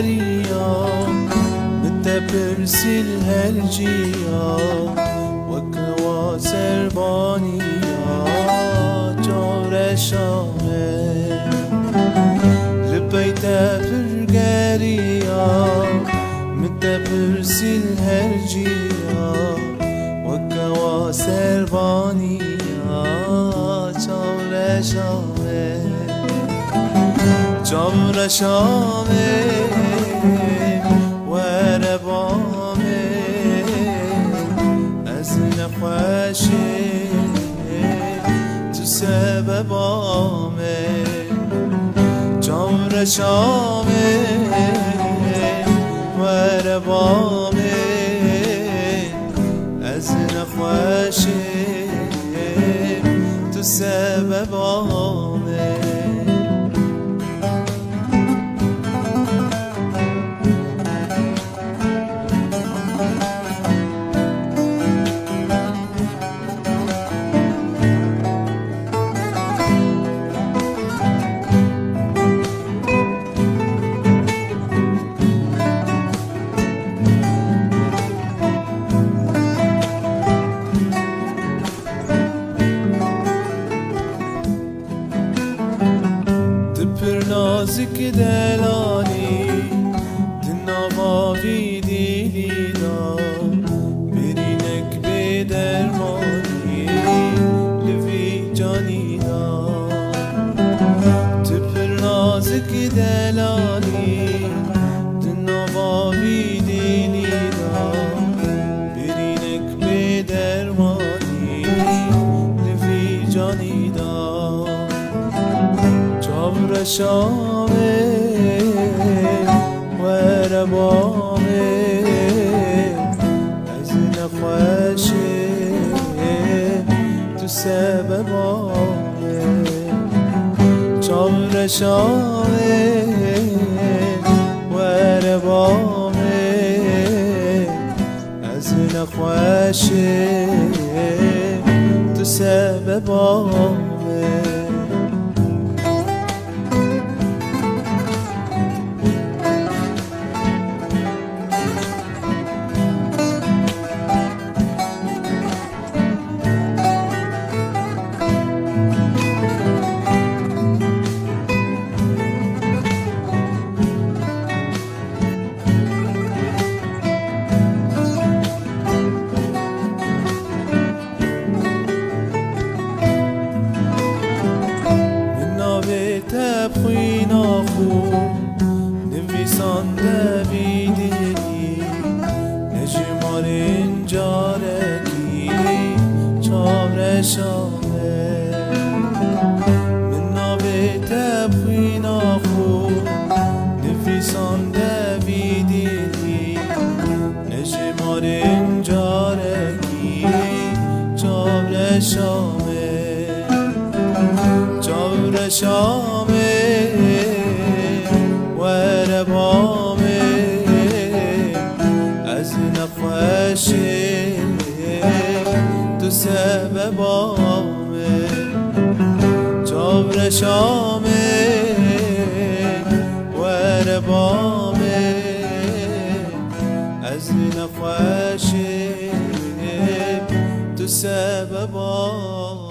گریا متپرسی الهرجیا وکوا سربانیا جور شامه لبیت فرگریا متپرسی الهرجیا وکوا سربانیا جور شامه جور شامه وربامه از نخوشه تو سببامه جور شامه وربامه از نخوشه تو سببامه نازک دلانی دنبالی دیدا برینک به درمانی لوی جانی دا تپر نازک دلانی دنبالی دیدا برینک به درمانی لوی جانی دا جور شامه وربامه از نخوشه تو سببامه جور شامه وربامه از نخوشه تو سببامه تبخین آخون نویسانده بیدیدی نجمار اینجارگی چار شامه من ناوی تبخین آخون نویسانده بیدیدی نجمار اینجارگی چار شامه جور شامه وربامه از نخوشه تو سببامه جور شامه وربامه از نخوشه تو سببامه